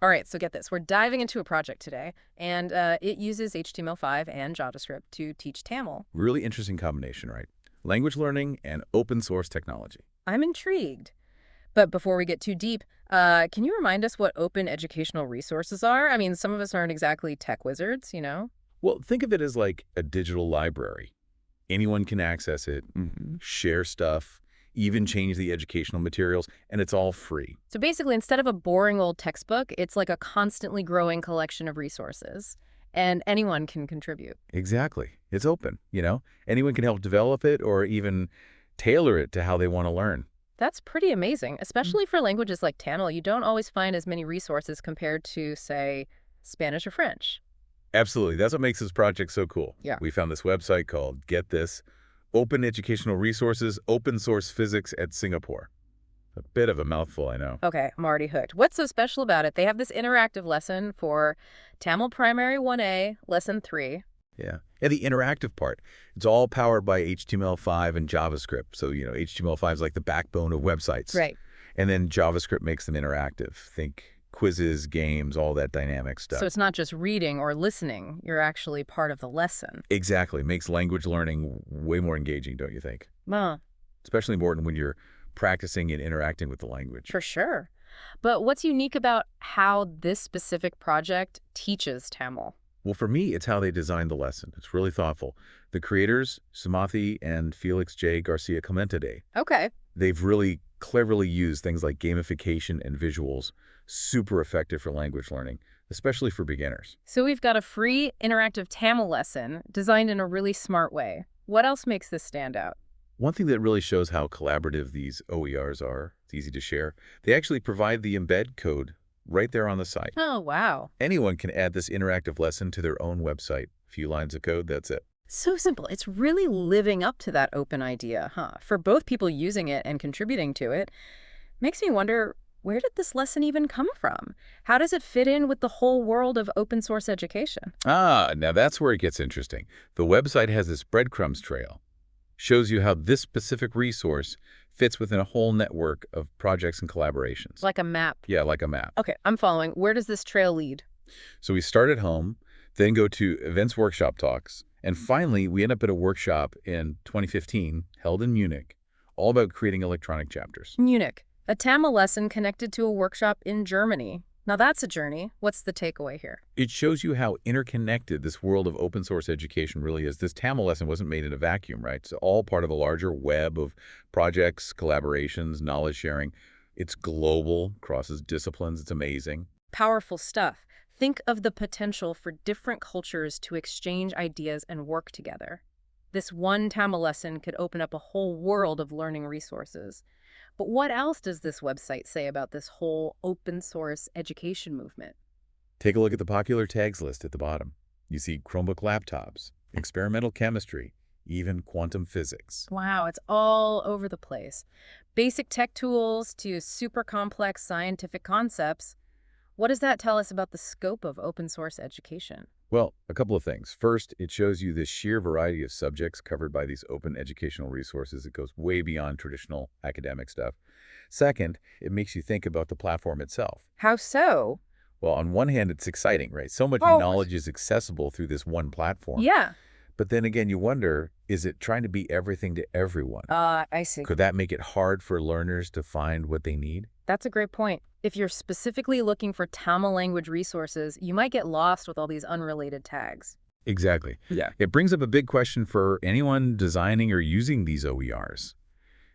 All right, so get this. We're diving into a project today, and it uses HTML5 and JavaScript to teach Tamil. Really interesting combination, right? Language learning and open source technology. I'm intrigued. But before we get too deep, can you remind us what open educational resources are? I mean, some of us aren't exactly tech wizards, you know? Well, think of it as like a digital library. Anyone can access it, share stuff, even change the educational materials, and it's all free. So basically, instead of a boring old textbook, it's like a constantly growing collection of resources, and anyone can contribute. Exactly. It's open. Anyone can help develop it or even tailor it to how they want to learn. That's pretty amazing, especially for languages like Tamil. You don't always find as many resources compared to, say, Spanish or French. Absolutely. That's what makes this project so cool. Yeah. We found this website called, get this, Open Educational Resources, Open Source Physics at Singapore. A bit of a mouthful, I know. Okay, I'm already hooked. What's so special about it? They have this interactive lesson for Tamil Primary 1A, Lesson 3. Yeah. And the interactive part, it's all powered by HTML5 and JavaScript. So, HTML5 is like the backbone of websites. Right. And then JavaScript makes them interactive. Think quizzes, games, all that dynamic stuff. So it's not just reading or listening. You're actually part of the lesson. Exactly. Makes language learning way more engaging, don't you think? Especially important when you're practicing and interacting with the language. For sure. But what's unique about how this specific project teaches Tamil? Well, for me, it's how they designed the lesson. It's really thoughtful. The creators, Sumathi and Felix J. Garcia Clemente, Okay. they've really cleverly used things like gamification and visuals, super effective for language learning, especially for beginners. So we've got a free interactive Tamil lesson designed in a really smart way. What else makes this stand out? One thing that really shows how collaborative these OERs are, it's easy to share, they actually provide the embed code right there on the site. Oh, wow. Anyone can add this interactive lesson to their own website. A few lines of code, that's it. So simple. It's really living up to that open idea, huh? For both people using it and contributing to it, makes me wonder, where did this lesson even come from? How does it fit in with the whole world of open source education? Now that's where it gets interesting. The website has this breadcrumbs trail. Shows you how this specific resource fits within a whole network of projects and collaborations. Like a map. Yeah, like a map. Okay, I'm following. Where does this trail lead? So we start at home, then go to events workshop talks, and finally we end up at a workshop in 2015 held in Munich, all about creating electronic chapters. Munich. A Tamil lesson connected to a workshop in Germany. Now that's a journey. What's the takeaway here? It shows you how interconnected this world of open source education really is. This Tamil lesson wasn't made in a vacuum, right? It's all part of a larger web of projects, collaborations, knowledge sharing. It's global, crosses disciplines. It's amazing. Powerful stuff. Think of the potential for different cultures to exchange ideas and work together. This one Tamil lesson could open up a whole world of learning resources. But what else does this website say about this whole open source education movement? Take a look at the popular tags list at the bottom. You see Chromebook laptops, experimental chemistry, even quantum physics. Wow, it's all over the place. Basic tech tools to super complex scientific concepts. What does that tell us about the scope of open source education? Well, a couple of things. First, it shows you the sheer variety of subjects covered by these open educational resources. It goes way beyond traditional academic stuff. Second, it makes you think about the platform itself. How so? Well, on one hand, it's exciting, right? So much Oh, knowledge is accessible through this one platform. yeah. But then again, you wonder, is it trying to be everything to everyone? I see. Could that make it hard for learners to find what they need? That's a great point. If you're specifically looking for Tamil language resources, you might get lost with all these unrelated tags. Exactly. Yeah. It brings up a big question for anyone designing or using these OERs.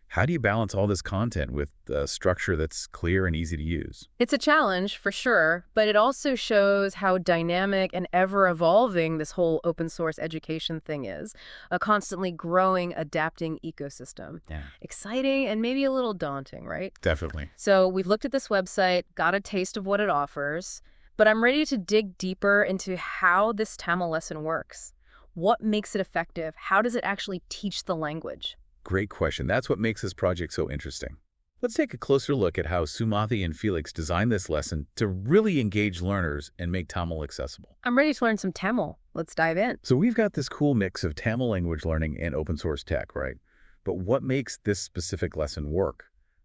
How do you balance all this content with a structure that's clear and easy to use? It's a challenge, for sure, but it also shows how dynamic and ever-evolving this whole open source education thing is. A constantly growing, adapting ecosystem. Yeah. Exciting and maybe a little daunting, right? Definitely. So we've looked at this website, got a taste of what it offers, but I'm ready to dig deeper into how this Tamil lesson works. What makes it effective? How does it actually teach the language? Great question. That's what makes this project so interesting. Let's take a closer look at how Sumathi and Felix designed this lesson to really engage learners and make Tamil accessible. I'm ready to learn some Tamil. Let's dive in. So we've got this cool mix of Tamil language learning and open source tech, right? But what makes this specific lesson work?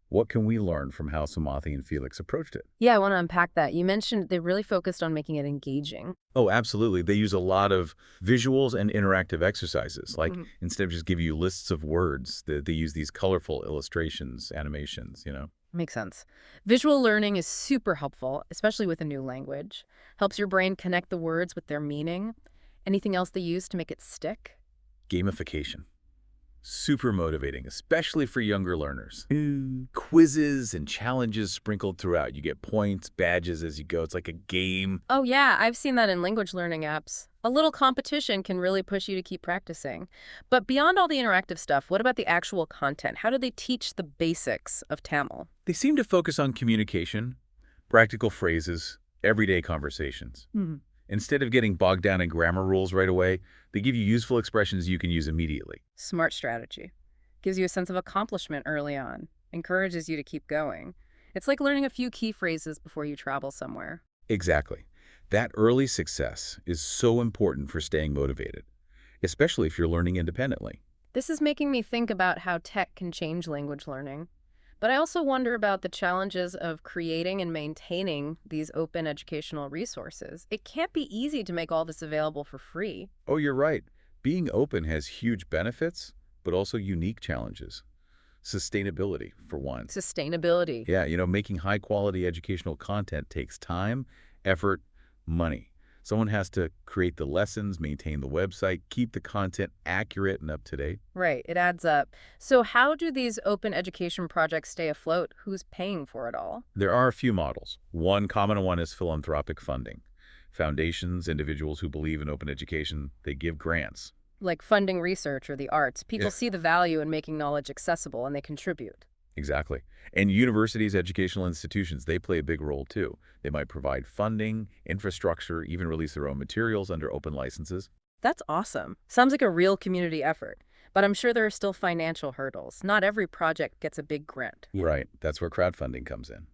What can we learn from how Samathi and Felix approached it? Yeah, I want to unpack that. You mentioned they really focused on making it engaging. Oh, absolutely. They use a lot of visuals and interactive exercises. Like, Mhm. instead of just giving you lists of words, they use these colorful illustrations, animations. Makes sense. Visual learning is super helpful, especially with a new language. Helps your brain connect the words with their meaning. Anything else they use to make it stick? Gamification. Super motivating, especially for younger learners. Quizzes and challenges sprinkled throughout. You get points, badges as you go. It's like a game. Oh, yeah, I've seen that in language learning apps. A little competition can really push you to keep practicing. But beyond all the interactive stuff, what about the actual content? How do they teach the basics of Tamil? They seem to focus on communication, practical phrases, everyday conversations. Hmm. Instead of getting bogged down in grammar rules right away, they give you useful expressions you can use immediately. Smart strategy. Gives you a sense of accomplishment early on. Encourages you to keep going. It's like learning a few key phrases before you travel somewhere. Exactly. That early success is so important for staying motivated, especially if you're learning independently. This is making me think about how tech can change language learning. But I also wonder about the challenges of creating and maintaining these open educational resources. It can't be easy to make all this available for free. Oh, you're right. Being open has huge benefits, but also unique challenges. Sustainability, for one. Sustainability. Yeah, making high-quality educational content takes time, effort, money. Someone has to create the lessons, maintain the website, keep the content accurate and up to date. Right, it adds up. So how do these open education projects stay afloat? Who's paying for it all? There are a few models. One common one is philanthropic funding. Foundations, individuals who believe in open education, they give grants. Like funding research or the arts. Yeah, People see the value in making knowledge accessible and they contribute. exactly. And universities, educational institutions, they play a big role too. They might provide funding, infrastructure, even release their own materials under open licenses. That's awesome. Sounds like a real community effort. But I'm sure there are still financial hurdles. Not every project gets a big grant. Yeah. Right. That's where crowdfunding comes in.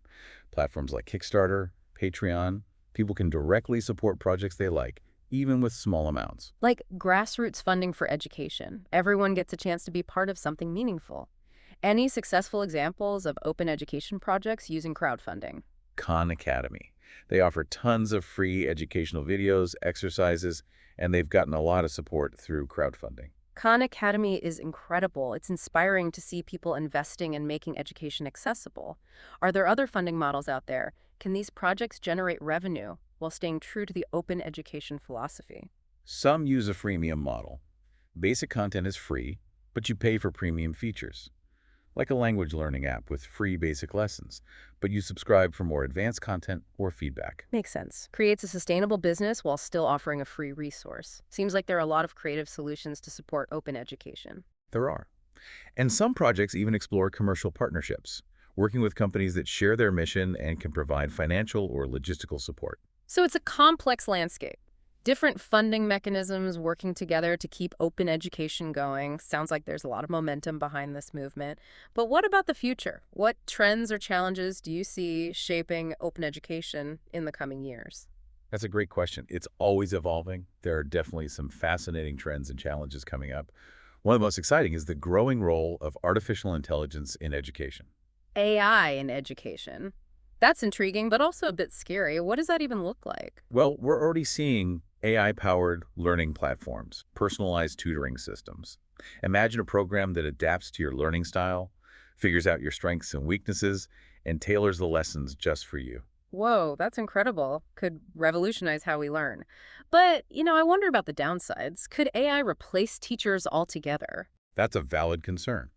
Platforms like Kickstarter, Patreon, people can directly support projects they like, even with small amounts. Like grassroots funding for education. Everyone gets a chance to be part of something meaningful. Any successful examples of open education projects using crowdfunding? Khan Academy. They offer tons of free educational videos, exercises, and they've gotten a lot of support through crowdfunding. Khan Academy is incredible. It's inspiring to see people investing and making education accessible. Are there other funding models out there? Can these projects generate revenue while staying true to the open education philosophy? Some use a freemium model. Basic content is free, but you pay for premium features, like a language learning app with free basic lessons, but you subscribe for more advanced content or feedback. Makes sense. Creates a sustainable business while still offering a free resource. Seems like there are a lot of creative solutions to support open education. There are. And some projects even explore commercial partnerships, working with companies that share their mission and can provide financial or logistical support. So it's a complex landscape. Different funding mechanisms working together to keep open education going. Sounds like there's a lot of momentum behind this movement. But what about the future? What trends or challenges do you see shaping open education in the coming years? That's a great question. It's always evolving. There are definitely some fascinating trends and challenges coming up. One of the most exciting is the growing role of artificial intelligence in education. AI in education. That's intriguing, but also a bit scary. What does that even look like? Well, we're already seeing AI-powered learning platforms, personalized tutoring systems. Imagine a program that adapts to your learning style, figures out your strengths and weaknesses, and tailors the lessons just for you. Whoa, that's incredible. Could revolutionize how we learn. But, I wonder about the downsides. Could AI replace teachers altogether? That's a valid concern.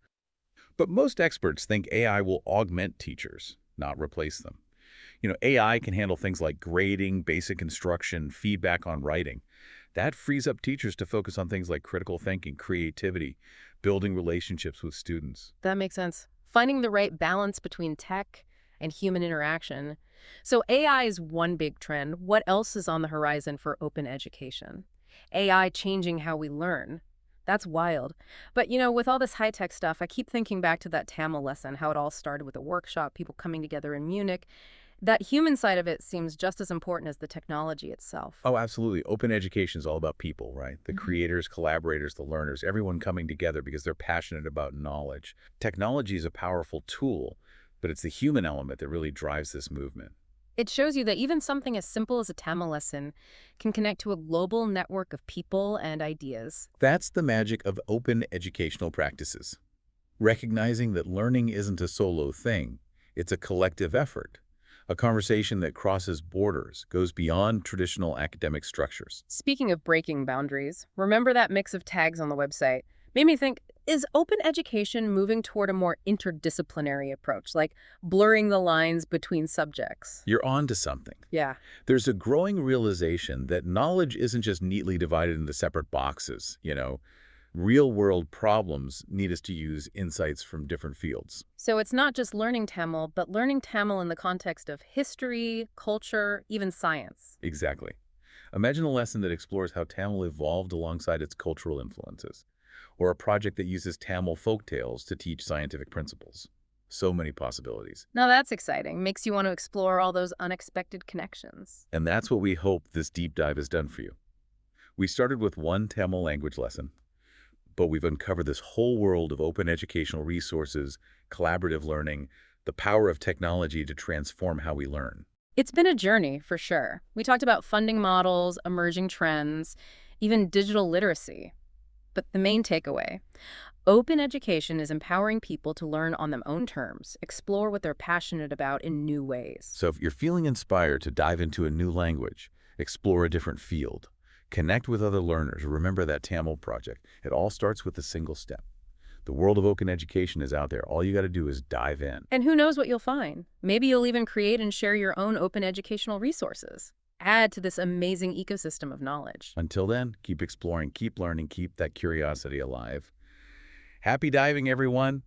But most experts think AI will augment teachers, not replace them. AI can handle things like grading, basic instruction, feedback on writing. That frees up teachers to focus on things like critical thinking, creativity, building relationships with students. That makes sense. Finding the right balance between tech and human interaction. So AI is one big trend. What else is on the horizon for open education? AI changing how we learn. That's wild. But, with all this high-tech stuff, I keep thinking back to that Tamil lesson, how it all started with a workshop, people coming together in Munich. That human side of it seems just as important as the technology itself. Oh, absolutely. Open education is all about people, right? The Mhm. creators, collaborators, the learners, everyone coming together because they're passionate about knowledge. Technology is a powerful tool, But it's the human element that really drives this movement. It shows you that even something as simple as a Tamil lesson can connect to a global network of people and ideas. That's the magic of open educational practices. Recognizing that learning isn't a solo thing, it's a collective effort. A conversation that crosses borders, goes beyond traditional academic structures. Speaking of breaking boundaries, remember that mix of tags on the website? Made me think, is open education moving toward a more interdisciplinary approach, like blurring the lines between subjects? You're on to something. Yeah. There's a growing realization that knowledge isn't just neatly divided into separate boxes. Real-world problems need us to use insights from different fields. So it's not just learning Tamil, but learning Tamil in the context of history, culture, even science. Exactly. Imagine a lesson that explores how Tamil evolved alongside its cultural influences, or a project that uses Tamil folktales to teach scientific principles. So many possibilities. Now that's exciting. Makes you want to explore all those unexpected connections. And that's what we hope this deep dive has done for you. We started with one Tamil language lesson, but we've uncovered this whole world of open educational resources, collaborative learning, the power of technology to transform how we learn. It's been a journey, for sure. We talked about funding models, emerging trends, even digital literacy. But the main takeaway, open education is empowering people to learn on their own terms, explore what they're passionate about in new ways. So if you're feeling inspired to dive into a new language, explore a different field, connect with other learners, remember that Tamil project. It all starts with a single step. The world of open education is out there. All you got to do is dive in. And who knows what you'll find? Maybe you'll even create and share your own open educational resources. Add to this amazing ecosystem of knowledge. Until then, keep exploring, keep learning, keep that curiosity alive. Happy diving, everyone.